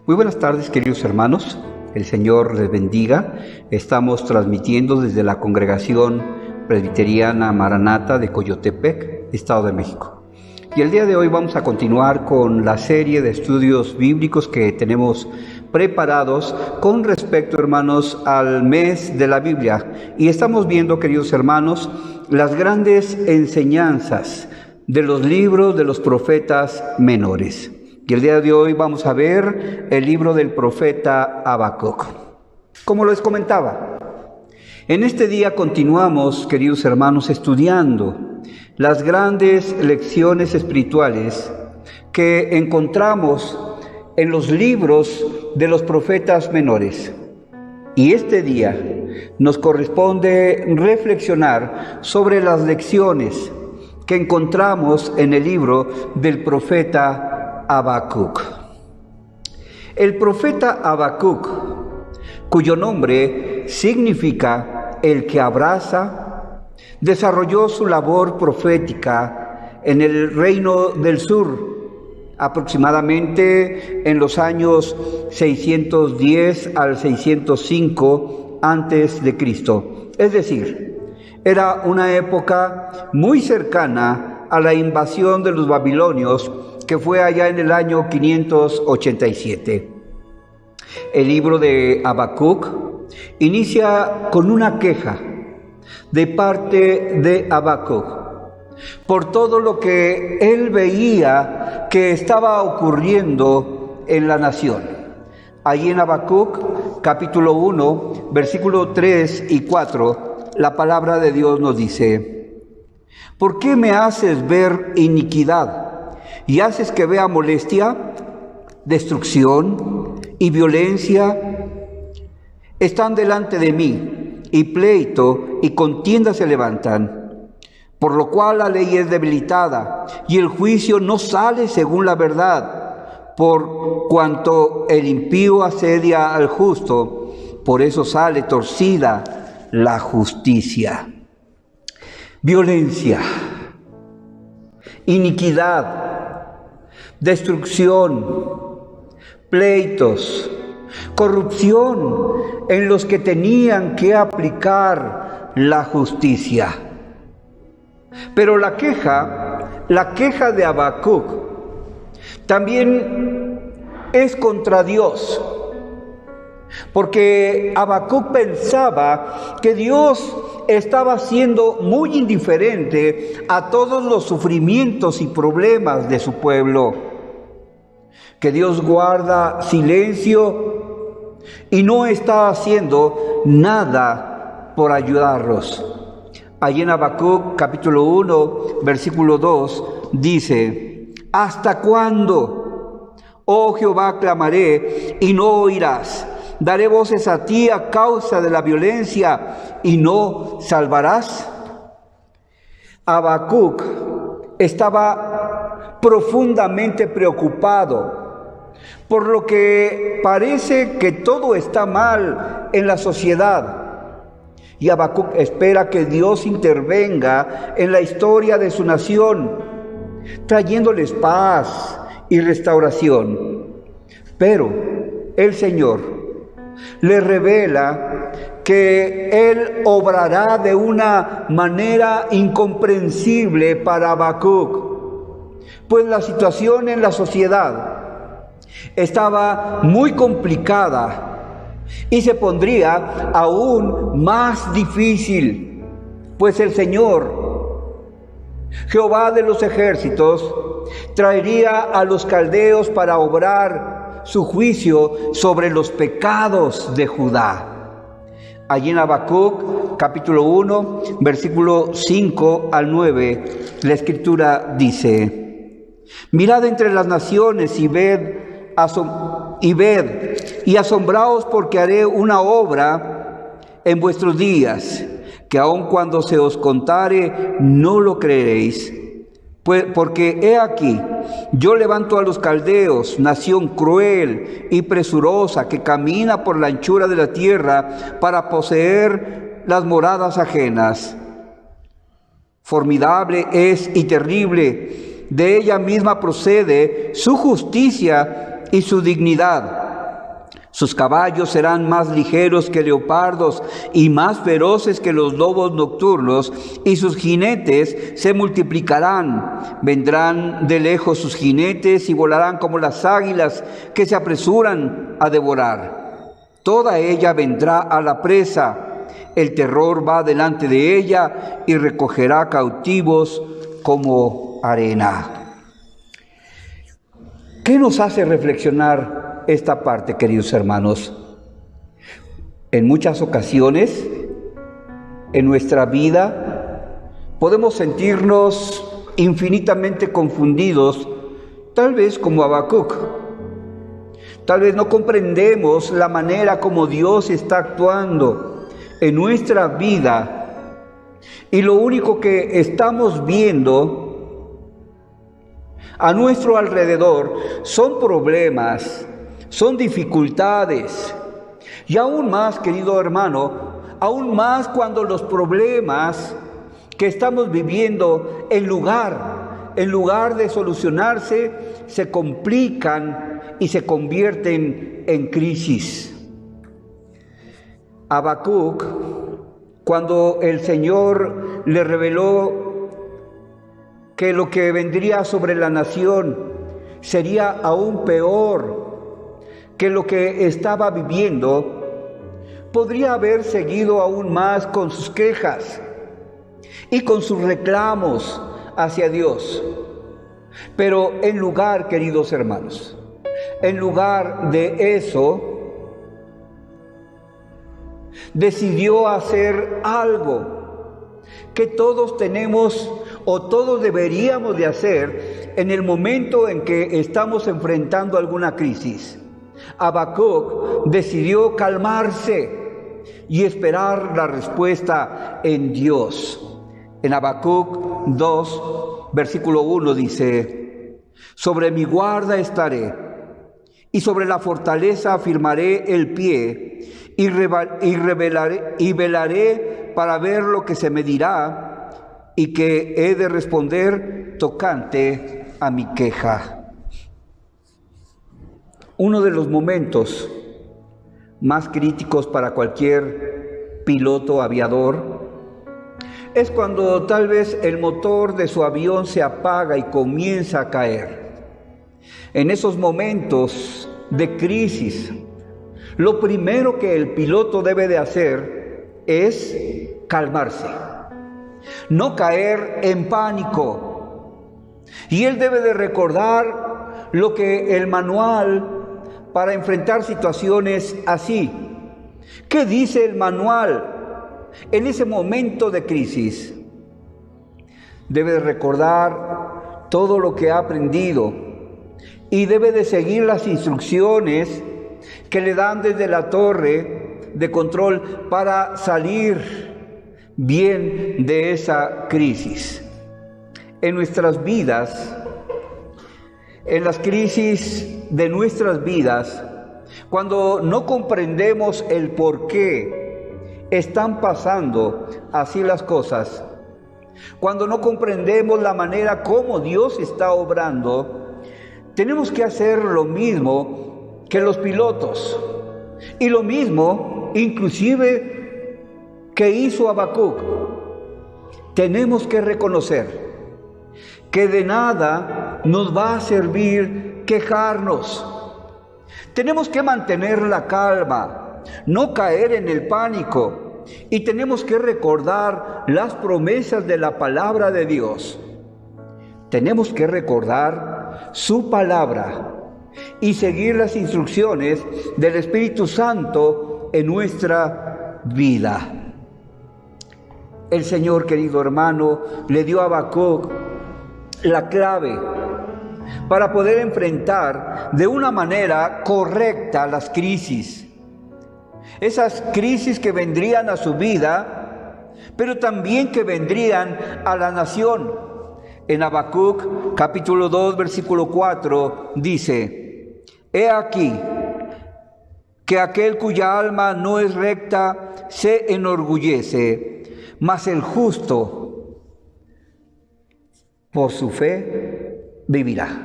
Muy buenas tardes, queridos hermanos. El Señor les bendiga. Estamos transmitiendo desde la Congregación Presbiteriana Maranata de Coyotepec, Estado de México. Y el día de hoy vamos a continuar con la serie de estudios bíblicos que tenemos preparados con respecto, hermanos, al mes de la Biblia. Y estamos viendo, queridos hermanos, las grandes enseñanzas de los libros de los profetas menores. Y el día de hoy vamos a ver el libro del profeta Habacuc. Como les comentaba, en este día continuamos, queridos hermanos, estudiando las grandes lecciones espirituales que encontramos en los libros de los profetas menores. Y este día nos corresponde reflexionar sobre las lecciones que encontramos en el libro del profeta Habacuc. El profeta Habacuc, cuyo nombre significa el que abraza, desarrolló su labor profética en el reino del sur, aproximadamente en los años 610 al 605 antes de Cristo. Es decir, era una época muy cercana a la invasión de los babilonios, que fue allá en el año 587. El libro de Habacuc inicia con una queja de parte de Habacuc por todo lo que él veía que estaba ocurriendo en la nación. Allí en Habacuc, capítulo 1, versículos 3 y 4, la palabra de Dios nos dice: ¿por qué me haces ver iniquidad y haces que vea molestia? Destrucción y violencia están delante de mí, y pleito y contienda se levantan, por lo cual la ley es debilitada y el juicio no sale según la verdad, por cuanto el impío asedia al justo, por eso sale torcida la justicia. Violencia, iniquidad, destrucción, pleitos, corrupción en los que tenían que aplicar la justicia. Pero la queja de Habacuc también es contra Dios, porque Habacuc pensaba que Dios estaba siendo muy indiferente a todos los sufrimientos y problemas de su pueblo, que Dios guarda silencio y no está haciendo nada por ayudarlos. Allí en Habacuc capítulo 1, versículo 2, dice: ¿hasta cuándo, oh Jehová, clamaré y no oirás? Daré voces a ti a causa de la violencia y no salvarás. Habacuc estaba profundamente preocupado por lo que parece que todo está mal en la sociedad. Y Habacuc espera que Dios intervenga en la historia de su nación, trayéndoles paz y restauración. Pero el Señor le revela que Él obrará de una manera incomprensible para Habacuc, pues la situación en la sociedad estaba muy complicada y se pondría aún más difícil, pues el Señor, Jehová de los ejércitos, traería a los caldeos para obrar su juicio sobre los pecados de Judá. Allí en Habacuc, capítulo 1, versículo 5 al 9, la Escritura dice: mirad entre las naciones y ved y asombraos, porque haré una obra en vuestros días, que aun cuando se os contare, no lo creeréis. Porque he aquí, yo levanto a los caldeos, nación cruel y presurosa, que camina por la anchura de la tierra para poseer las moradas ajenas. Formidable es y terrible, de ella misma procede su justicia y su dignidad. Sus caballos serán más ligeros que leopardos y más feroces que los lobos nocturnos, y sus jinetes se multiplicarán. Vendrán de lejos sus jinetes y volarán como las águilas que se apresuran a devorar. Toda ella vendrá a la presa. El terror va delante de ella y recogerá cautivos como arena. ¿Qué nos hace reflexionar esta parte, queridos hermanos? En muchas ocasiones, en nuestra vida, podemos sentirnos infinitamente confundidos, tal vez como Habacuc. Tal vez no comprendemos la manera como Dios está actuando en nuestra vida, y lo único que estamos viendo a nuestro alrededor son problemas, son dificultades. Y aún más, querido hermano, aún más cuando los problemas que estamos viviendo, en lugar de solucionarse, se complican y se convierten en crisis. Habacuc, cuando el Señor le reveló que lo que vendría sobre la nación sería aún peor que lo que estaba viviendo, podría haber seguido aún más con sus quejas y con sus reclamos hacia Dios. Pero en lugar, queridos hermanos, en lugar de eso, decidió hacer algo que todos tenemos o todos deberíamos de hacer en el momento en que estamos enfrentando alguna crisis. Habacuc decidió calmarse y esperar la respuesta en Dios. En Habacuc 2, versículo 1 dice: sobre mi guarda estaré, y sobre la fortaleza afirmaré el pie, y velaré para ver lo que se me dirá, y que he de responder tocante a mi queja. Uno de los momentos más críticos para cualquier piloto aviador es cuando tal vez el motor de su avión se apaga y comienza a caer. En esos momentos de crisis, lo primero que el piloto debe de hacer es calmarse, no caer en pánico. Y él debe de recordar lo que el manual para enfrentar situaciones así. ¿Qué dice el manual en ese momento de crisis? Debe de recordar todo lo que ha aprendido y debe de seguir las instrucciones que le dan desde la torre de control para salir bien de esa crisis. En nuestras vidas, en las crisis de nuestras vidas, cuando no comprendemos el por qué están pasando así las cosas, cuando no comprendemos la manera como Dios está obrando, tenemos que hacer lo mismo que los pilotos, y lo mismo inclusive que hizo Habacuc. Tenemos que reconocer que de nada nos va a servir quejarnos. Tenemos que mantener la calma, no caer en el pánico, y tenemos que recordar las promesas de la palabra de Dios. Tenemos que recordar su palabra y seguir las instrucciones del Espíritu Santo en nuestra vida. El Señor, querido hermano, le dio a Habacuc la clave para poder enfrentar de una manera correcta las crisis. Esas crisis que vendrían a su vida, pero también que vendrían a la nación. En Habacuc, capítulo 2, versículo 4, dice: he aquí que aquel cuya alma no es recta se enorgullece, mas el justo por su fe vivirá.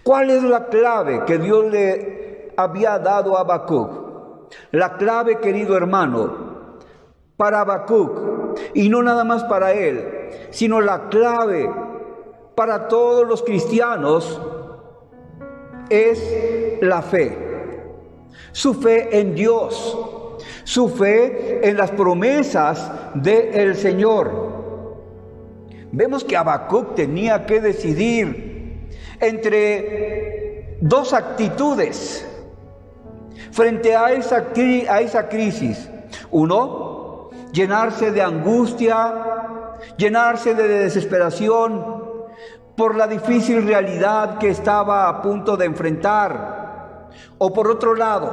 ¿Cuál es la clave que Dios le había dado a Habacuc. La clave, querido hermano, para Habacuc, y no nada más para él, sino la clave para todos los cristianos, es la fe. Su fe en Dios, su fe en las promesas del Señor. Vemos que Habacuc tenía que decidir entre dos actitudes frente a esa crisis. Uno, llenarse de angustia, llenarse de desesperación por la difícil realidad que estaba a punto de enfrentar. O por otro lado,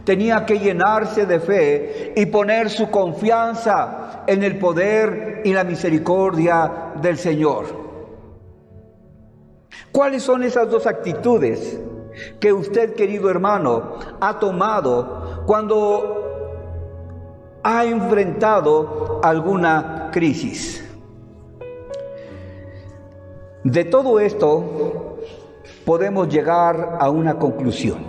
tenía que llenarse de fe y poner su confianza en el poder y la misericordia del Señor. ¿Cuáles son esas dos actitudes que usted, querido hermano, ha tomado cuando ha enfrentado alguna crisis? De todo esto podemos llegar a una conclusión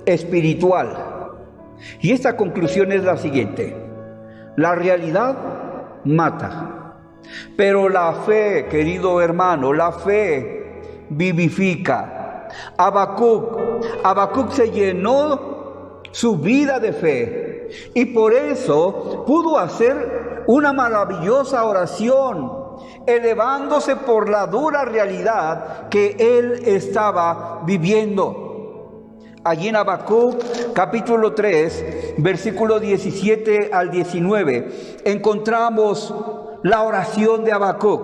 espiritual. Y esta conclusión es la siguiente: la realidad mata, pero la fe, querido hermano, la fe vivifica. Habacuc se llenó su vida de fe y por eso pudo hacer una maravillosa oración, elevándose por la dura realidad que él estaba viviendo. Allí en Habacuc, capítulo 3, versículo 17 al 19, encontramos la oración de Habacuc.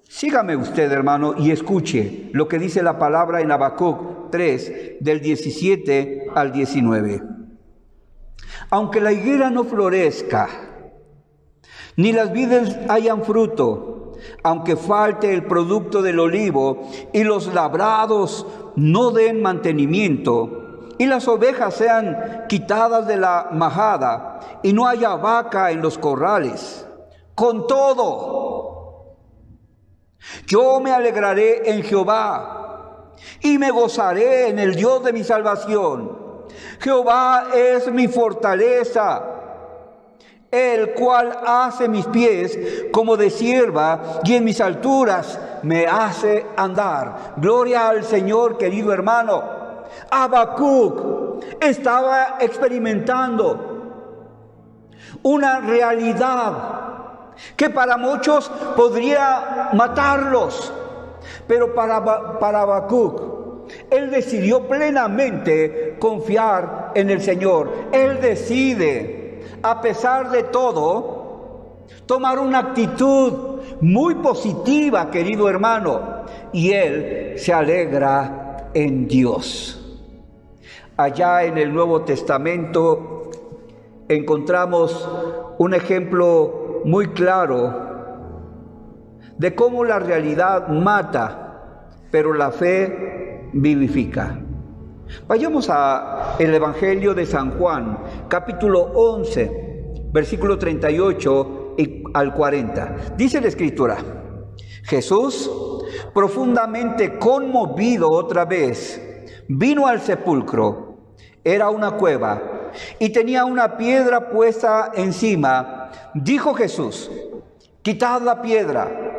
Sígame usted, hermano, y escuche lo que dice la palabra en Habacuc 3, del 17 al 19. Aunque la higuera no florezca, ni las vides hayan fruto, aunque falte el producto del olivo, y los labrados no den mantenimiento, y las ovejas sean quitadas de la majada, y no haya vaca en los corrales. Con todo, yo me alegraré en Jehová, y me gozaré en el Dios de mi salvación. Jehová es mi fortaleza, el cual hace mis pies como de sierva, y en mis alturas me hace andar. Gloria al Señor, querido hermano. Habacuc estaba experimentando una realidad que para muchos podría matarlos, pero para Habacuc, él decidió plenamente confiar en el Señor. Él decide, a pesar de todo, tomar una actitud muy positiva, querido hermano, y él se alegra en Dios. Allá en el Nuevo Testamento encontramos un ejemplo muy claro de cómo la realidad mata, pero la fe vivifica. Vayamos al Evangelio de San Juan, capítulo 11, versículo 38 al 40. Dice la Escritura: Jesús, profundamente conmovido otra vez, vino al sepulcro. Era una cueva y tenía una piedra puesta encima. Dijo Jesús: quitad la piedra.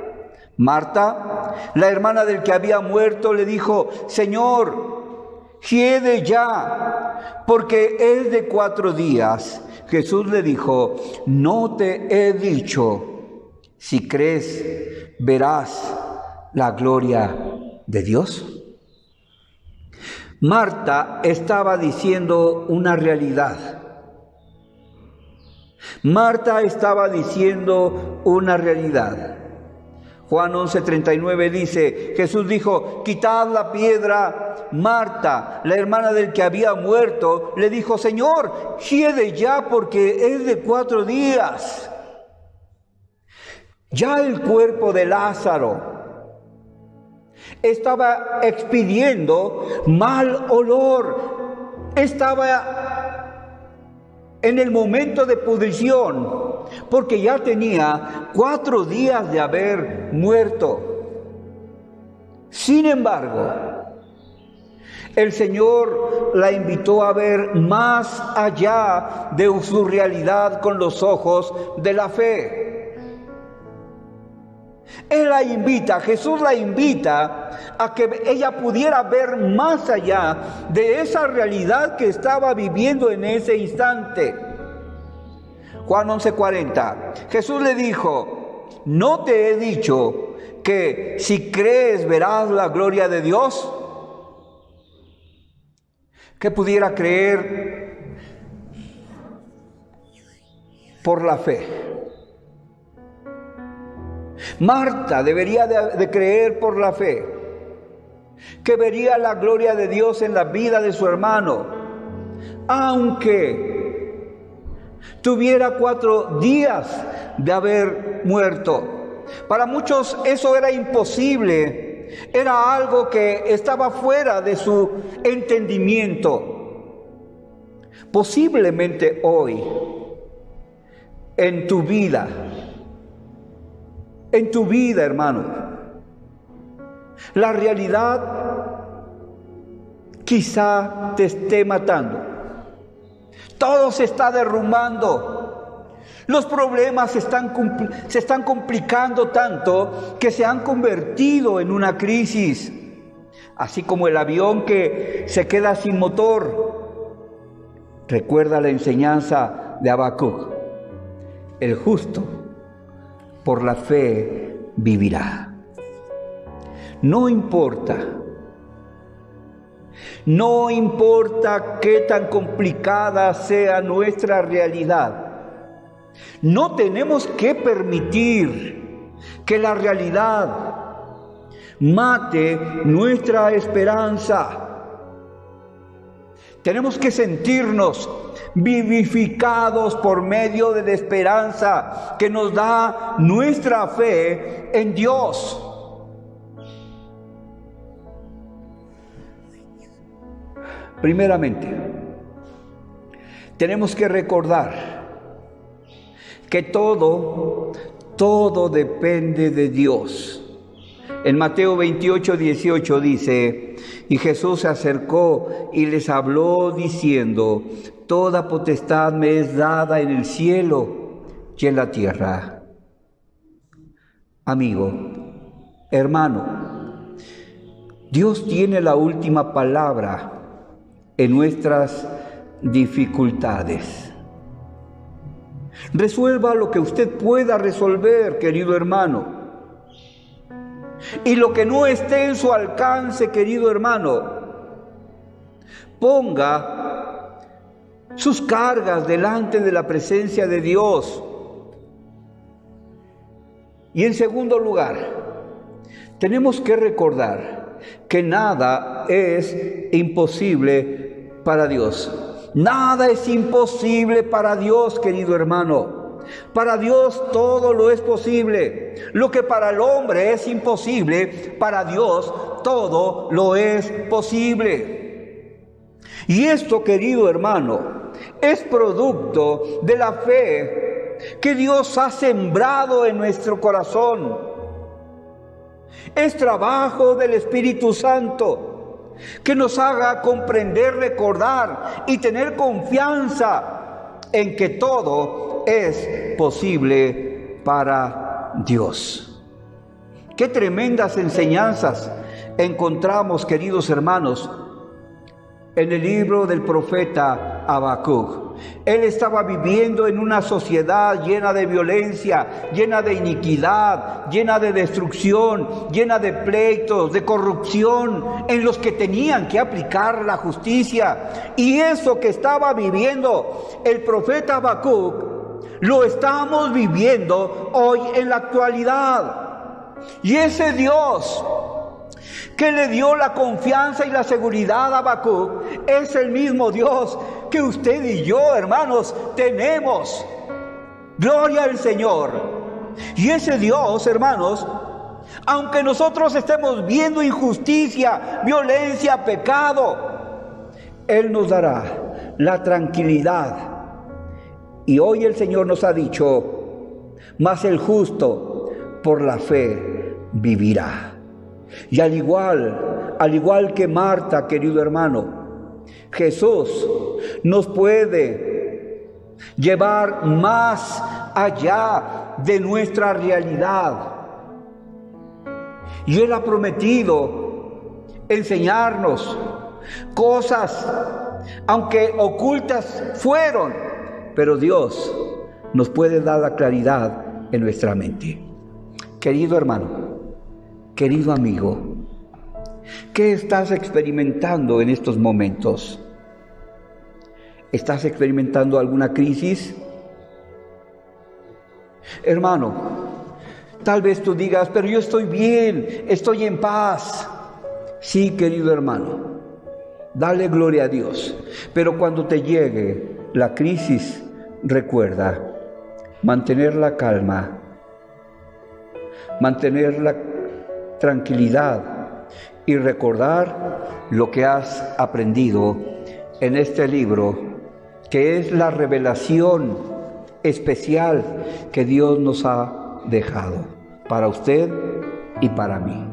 Marta, la hermana del que había muerto, le dijo: Señor, hiede ya, porque es de 4 días. Jesús le dijo: no te he dicho, si crees, verás la gloria de Dios. Marta estaba diciendo una realidad. Marta estaba diciendo una realidad. Juan 11:39 dice: Jesús dijo: quitad la piedra. Marta, la hermana del que había muerto, le dijo: Señor, hiede ya, porque es de 4 días. Ya el cuerpo de Lázaro estaba expidiendo mal olor, estaba en el momento de pudrición, porque ya tenía 4 días de haber muerto. Sin embargo, el Señor la invitó a ver más allá de su realidad con los ojos de la fe. Él la invita, Jesús la invita a que ella pudiera ver más allá de esa realidad que estaba viviendo en ese instante. Juan 11:40, Jesús le dijo: ¿no te he dicho que si crees verás la gloria de Dios? Que pudiera creer por la fe. Marta debería de creer por la fe, que vería la gloria de Dios en la vida de su hermano, aunque tuviera 4 días de haber muerto. Para muchos eso era imposible. Era algo que estaba fuera de su entendimiento. Posiblemente hoy, en tu vida, hermano, la realidad quizá te esté matando. Todo se está derrumbando. Los problemas se están complicando tanto que se han convertido en una crisis. Así como el avión que se queda sin motor. Recuerda la enseñanza de Habacuc: el justo por la fe vivirá. No importa qué tan complicada sea nuestra realidad. No tenemos que permitir que la realidad mate nuestra esperanza. Tenemos que sentirnos vivificados por medio de la esperanza que nos da nuestra fe en Dios. Primeramente, tenemos que recordar que todo depende de Dios. En Mateo 28:18 dice: y Jesús se acercó y les habló diciendo: toda potestad me es dada en el cielo y en la tierra. Amigo, hermano, Dios tiene la última palabra en nuestras dificultades. Resuelva lo que usted pueda resolver, querido hermano. Y lo que no esté en su alcance, querido hermano, ponga sus cargas delante de la presencia de Dios. Y en segundo lugar, tenemos que recordar que nada es imposible para Dios. Nada es imposible para Dios, querido hermano. Para Dios todo lo es posible. Lo que para el hombre es imposible, para Dios todo lo es posible. Y esto, querido hermano, es producto de la fe que Dios ha sembrado en nuestro corazón. Es trabajo del Espíritu Santo que nos haga comprender, recordar y tener confianza en que todo es posible para Dios. Qué tremendas enseñanzas encontramos, queridos hermanos, en el libro del profeta Habacuc. Él estaba viviendo en una sociedad llena de violencia, llena de iniquidad, llena de destrucción, llena de pleitos, de corrupción, en los que tenían que aplicar la justicia. Y eso que estaba viviendo el profeta Habacuc, lo estamos viviendo hoy en la actualidad. Y ese Dios que le dio la confianza y la seguridad a Habacuc es el mismo Dios que usted y yo, hermanos, tenemos. Gloria al Señor. Y ese Dios, hermanos, aunque nosotros estemos viendo injusticia, violencia, pecado, Él nos dará la tranquilidad. Y hoy el Señor nos ha dicho: mas el justo por la fe vivirá. Y al igual que Marta, querido hermano, Jesús nos puede llevar más allá de nuestra realidad. Y Él ha prometido enseñarnos cosas, aunque ocultas fueron, pero Dios nos puede dar la claridad en nuestra mente. Querido hermano, querido amigo, ¿qué estás experimentando en estos momentos? ¿Estás experimentando alguna crisis? Hermano, tal vez tú digas, pero yo estoy bien, estoy en paz. Sí, querido hermano, dale gloria a Dios. Pero cuando te llegue la crisis, recuerda mantener la calma, mantener la tranquilidad y recordar lo que has aprendido en este libro, que es la revelación especial que Dios nos ha dejado para usted y para mí.